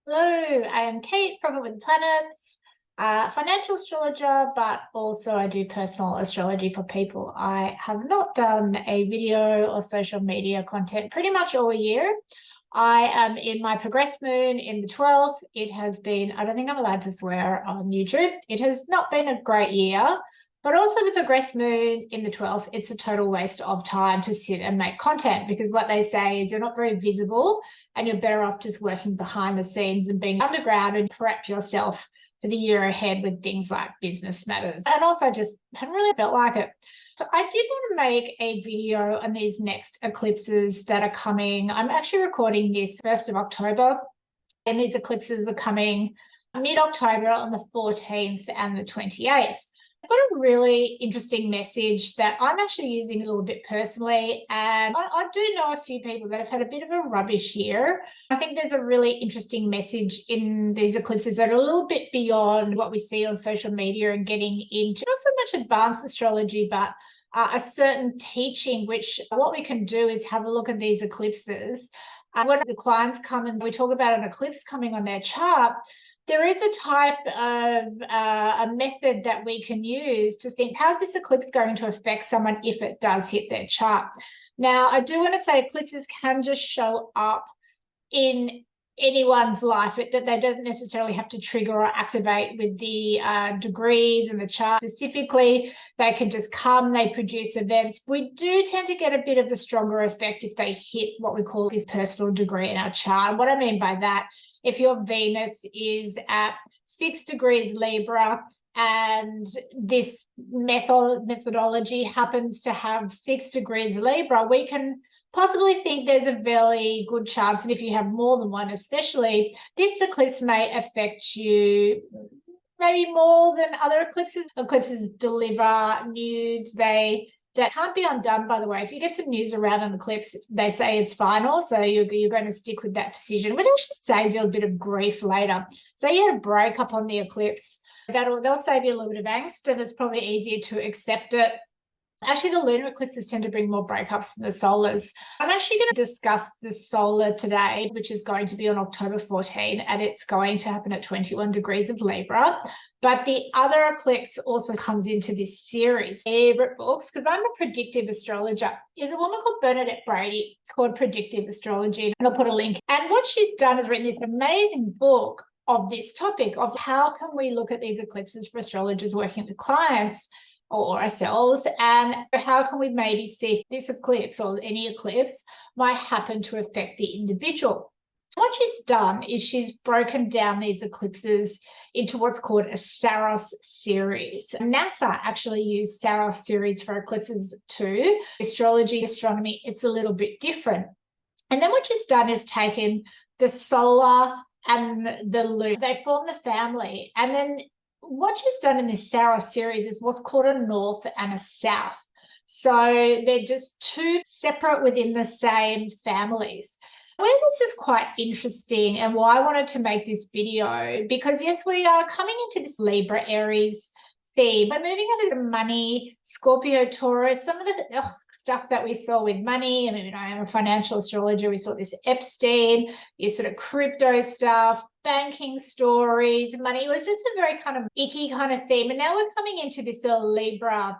Hello, I am Kate, Prophet with the Planets, financial astrologer, but also I do personal astrology for people. I have not done a video or social media content pretty much all year. I am in my progress moon in the 12th. It has been, I don't think I'm allowed to swear on YouTube. It has not been a great year, but also the progress moon in the 12th, it's a total waste of time to sit and make content because what they say is you're not very visible and you're better off just working behind the scenes and being underground and prep yourself for the year ahead with things like business matters. And also just haven't really felt like it. So I did want to make a video on these next eclipses that are coming. I'm actually recording this 1st of October, and these eclipses are coming mid-October on the 14th and the 28th. I've got a really interesting message that I'm actually using a little bit personally, and I do know a few people that have had a bit of a rubbish year. I think there's a really interesting message in these eclipses that are a little bit beyond what we see on social media and getting into not so much advanced astrology, but a certain teaching, which what we can do is have a look at these eclipses. When the clients come and we talk about an eclipse coming on their chart, there is a type of a method that we can use to think, how is this eclipse going to affect someone if it does hit their chart? Now, I do want to say eclipses can just show up in anyone's life, that they don't necessarily have to trigger or activate with the degrees and the chart specifically. They can just come, they produce events. We do tend to get a bit of a stronger effect if they hit what we call this personal degree in our chart. What I mean by that, if your Venus is at 6 degrees Libra and this methodology happens to have 6 degrees Libra, we can possibly think there's a very good chance, and if you have more than one especially, this eclipse may affect you maybe more than other eclipses. Eclipses deliver news, that can't be undone, by the way. If you get some news around an eclipse, they say it's final, so you're going to stick with that decision, which actually saves you a bit of grief later. So you had a breakup on the eclipse, they'll save you a little bit of angst, and it's probably easier to accept it. Actually, the lunar eclipses tend to bring more breakups than the solars. I'm actually going to discuss the solar today, which is going to be on October 14, and it's going to happen at 21 degrees of Libra. But the other eclipse also comes into this series. Favorite books, because I'm a predictive astrologer, is a woman called Bernadette Brady called Predictive Astrology, and I'll put a link. And what she's done is written this amazing book of this topic of how can we look at these eclipses for astrologers working with clients or ourselves, and how can we maybe see if this eclipse or any eclipse might happen to affect the individual. What she's done is she's broken down these eclipses into what's called a Saros Series. NASA actually used Saros Series for eclipses too. Astrology, astronomy, it's a little bit different. And then what she's done is taken the solar and the lunar, they form the family, and then what she's done in this Saros series is what's called a north and a south. So they're just two separate within the same families. Well, this is quite interesting, and why I wanted to make this video, because yes, we are coming into this Libra Aries theme. We're moving into money, Scorpio, Taurus, some of the stuff that we saw with money. I mean, I am a financial astrologer. We saw this Epstein, this sort of crypto stuff, banking stories, money. It was just a very kind of icky kind of theme. And now we're coming into this Libra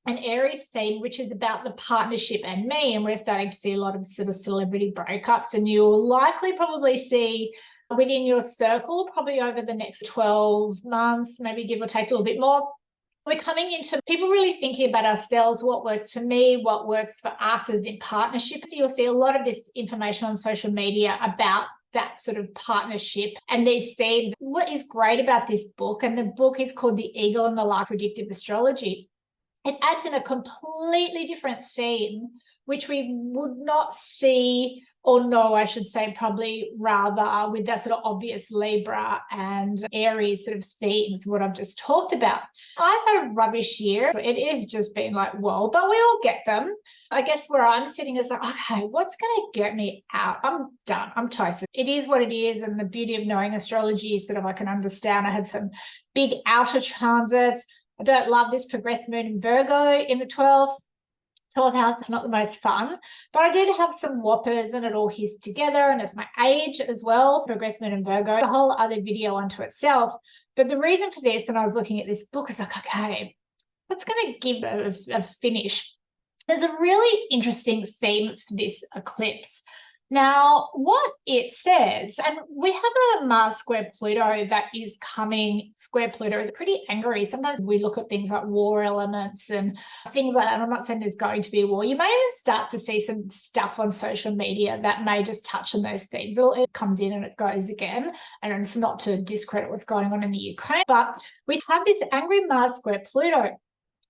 and Aries theme, which is about the partnership and me. And we're starting to see a lot of sort of celebrity breakups. And you'll likely probably see within your circle, probably over the next 12 months, maybe give or take a little bit more, we're coming into people really thinking about ourselves, what works for me, what works for us as in partnerships. So you'll see a lot of this information on social media about that sort of partnership and these themes. What is great about this book, and the book is called The Eagle and the Lark, Predictive Astrology, it adds in a completely different theme, which we would not see, or know, I should say, probably rather with that sort of obvious Libra and Aries sort of themes, what I've just talked about. I've had a rubbish year. So it has just been like, whoa, but we all get them. I guess where I'm sitting is like, okay, what's going to get me out? I'm done. I'm toasted. It is what it is. And the beauty of knowing astrology is sort of I can understand. I had some big outer transits. I don't love this progressed moon in Virgo in the 12th. 12th house, not the most fun, but I did have some whoppers and it all hissed together, and it's my age as well. So Progress Moon and Virgo, a whole other video unto itself. But the reason for this, and I was looking at this book, is like, okay, what's going to give a finish? There's a really interesting theme for this eclipse. Now, what it says, and we have a Mars square Pluto that is coming. Square Pluto is pretty angry. Sometimes we look at things like war elements and things like that. And I'm not saying there's going to be a war. You may even start to see some stuff on social media that may just touch on those things. It comes in and it goes again. And it's not to discredit what's going on in the Ukraine, but we have this angry Mars square Pluto.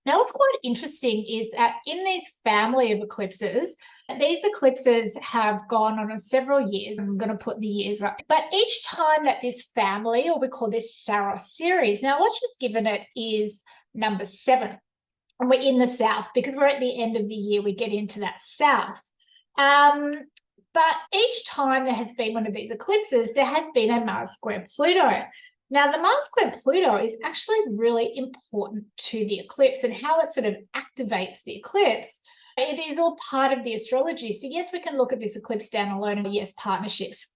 Now, what's quite interesting is that in this family of eclipses, these eclipses have gone on several years. I'm going to put the years up. But each time that this family, or we call this Saros Series, now what's just given it is number 7. And we're in the South because we're at the end of the year. We get into that South. But each time there has been one of these eclipses, there has been a Mars square Pluto. Now, the Mars square Pluto is actually really important to the eclipse and how it sort of activates the eclipse. It is all part of the astrology. So yes, we can look at this eclipse standalone, and yes, partnerships,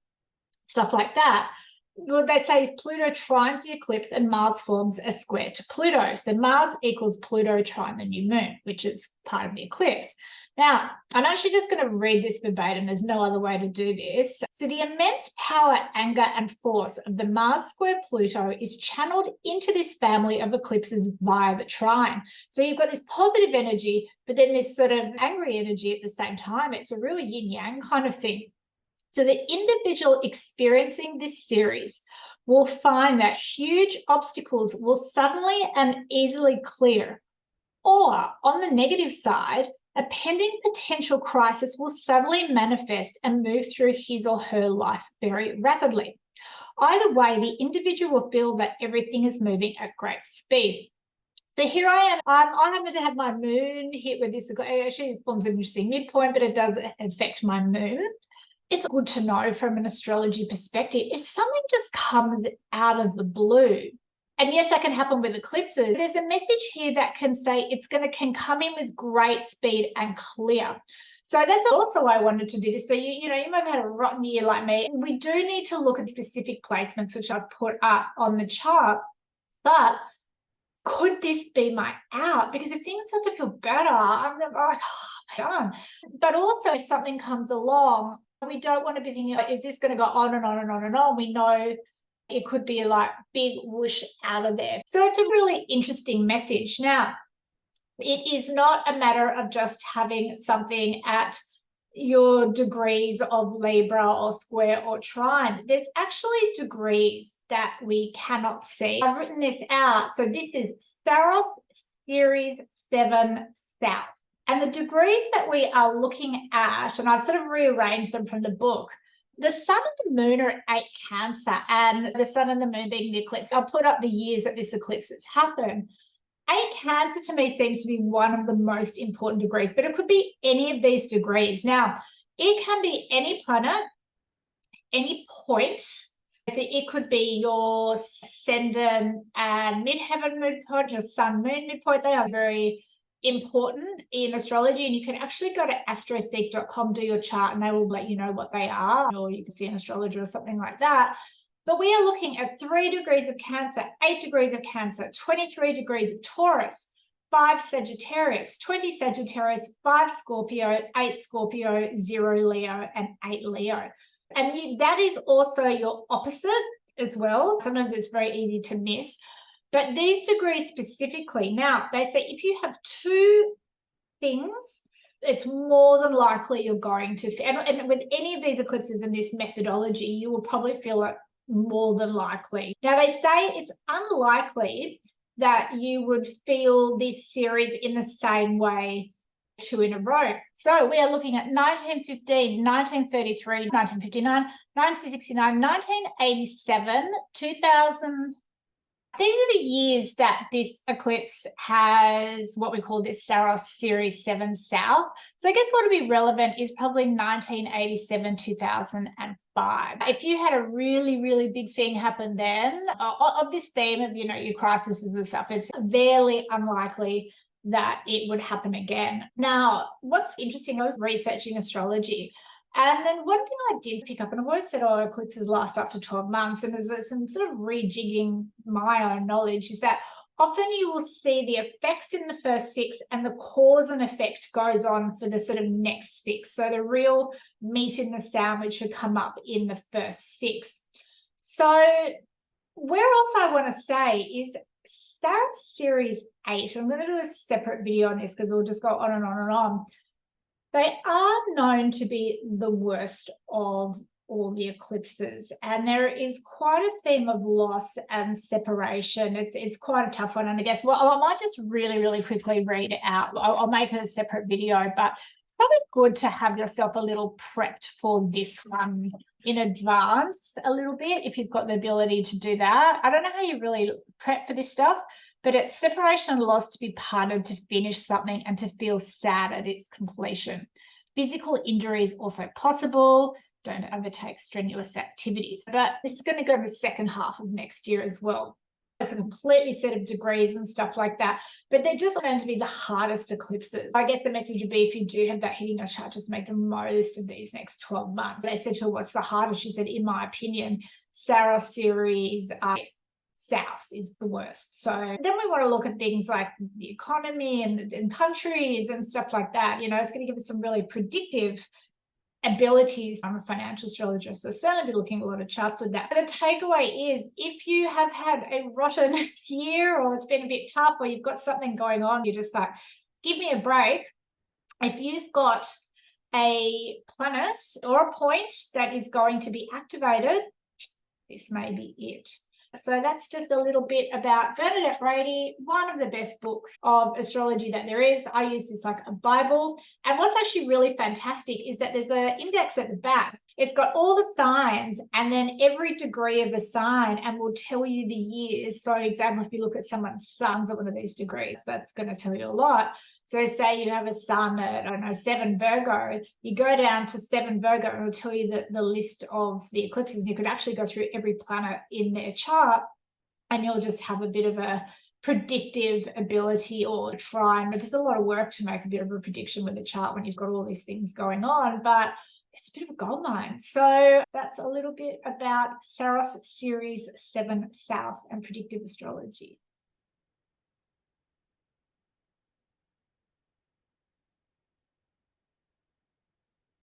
stuff like that. What they say is Pluto trines the eclipse and Mars forms a square to Pluto. So Mars equals Pluto trine the new moon, which is part of the eclipse. Now, I'm actually just going to read this verbatim. There's no other way to do this. So the immense power, anger, and force of the Mars square Pluto is channeled into this family of eclipses via the trine. So you've got this positive energy, but then this sort of angry energy at the same time. It's a really yin-yang kind of thing. So the individual experiencing this series will find that huge obstacles will suddenly and easily clear. Or on the negative side, a pending potential crisis will suddenly manifest and move through his or her life very rapidly. Either way, the individual will feel that everything is moving at great speed. So here I am. I happen to have my moon hit with this. It actually forms an interesting midpoint, but it does affect my moon. It's good to know from an astrology perspective if something just comes out of the blue. And yes, that can happen with eclipses. There's a message here that can say can come in with great speed and clear. So that's also why I wanted to do this. So you might have had a rotten year like me. We do need to look at specific placements, which I've put up on the chart. But could this be my out? Because if things start to feel better, I'm like, oh my God. But also if something comes along, we don't want to be thinking, is this going to go on and on and on and on? We know it could be like big whoosh out of there. So it's a really interesting message. Now, it is not a matter of just having something at your degrees of Libra or square or trine. There's actually degrees that we cannot see. I've written this out. So this is Saros Series 7 South. And the degrees that we are looking at, and I've sort of rearranged them from the book, the sun and the moon are at 8 Cancer, and the sun and the moon being the eclipse. I'll put up the years that this eclipse has happened. 8 Cancer to me seems to be one of the most important degrees, but it could be any of these degrees. Now, it can be any planet, any point. So it could be your ascendant and midheaven midpoint, your sun moon midpoint. They are very important in astrology, and you can actually go to astroseek.com, do your chart, and they will let you know what they are, or you can see an astrologer or something like that. But we are looking at 3 degrees of Cancer, 8 degrees of Cancer, 23 degrees of Taurus, 5 Sagittarius, 20 Sagittarius, 5 Scorpio, 8 Scorpio, 0 Leo, and 8 Leo. And that is also your opposite as well. Sometimes it's very easy to miss. But these degrees specifically, now they say if you have 2 things, it's more than likely you're going to, and with any of these eclipses in this methodology, you will probably feel it more than likely. Now they say it's unlikely that you would feel this series in the same way 2 in a row. So we are looking at 1915, 1933, 1959, 1969, 1987, 2000. These are the years that this eclipse has what we call this Saros Series 7 South. So I guess what would be relevant is probably 1987, 2005. If you had a really, really big thing happen then, of this theme of, your crises and stuff, it's very unlikely that it would happen again. Now, what's interesting, I was researching astrology, and then one thing I did pick up, and I've always said, oh, eclipses last up to 12 months, and there's some sort of rejigging my own knowledge, is that often you will see the effects in the first 6 and the cause and effect goes on for the sort of next 6. So the real meat in the sandwich should come up in the first 6. So where else I want to say is Saros Series 8. I'm going to do a separate video on this because it'll just go on and on and on. They are known to be the worst of all the eclipses, and there is quite a theme of loss and separation. It's quite a tough one, and I guess, well, I might just really quickly read it out. I'll make a separate video, but it's probably good to have yourself a little prepped for this one in advance a little bit if you've got the ability to do that. I don't know how you really prep for this stuff, but it's separation and loss, to be parted, to finish something, and to feel sad at its completion. Physical injury is also possible. Don't undertake strenuous activities. But this is going to go in the second half of next year as well. It's a completely set of degrees and stuff like that, but they're just going to be the hardest eclipses. I guess the message would be, if you do have that hitting your chart, just make the most of these next 12 months. They said to her, what's the hardest? She said, in my opinion, Saros Series South is the worst. So then we want to look at things like the economy and countries and stuff like that. You know, it's going to give us some really predictive abilities. I'm a financial astrologer, so certainly be looking at a lot of charts with that. But the takeaway is, if you have had a rotten year, or it's been a bit tough, or you've got something going on, you're just like, give me a break. If you've got a planet or a point that is going to be activated, this may be it. So that's just a little bit about Bernadette Brady, one of the best books of astrology that there is. I use this like a Bible. And what's actually really fantastic is that there's an index at the back. It's got all the signs and then every degree of a sign, and will tell you the years. So, example, if you look at someone's suns at one of these degrees, that's going to tell you a lot. So say you have a sun at, I don't know, 7 Virgo, you go down to 7 Virgo and it'll tell you the list of the eclipses, and you could actually go through every planet in their chart, and you'll just have a bit of a predictive ability, or try, and it's a lot of work to make a bit of a prediction with a chart when you've got all these things going on, but it's a bit of a goldmine. So that's a little bit about Saros Series 7 South and predictive astrology.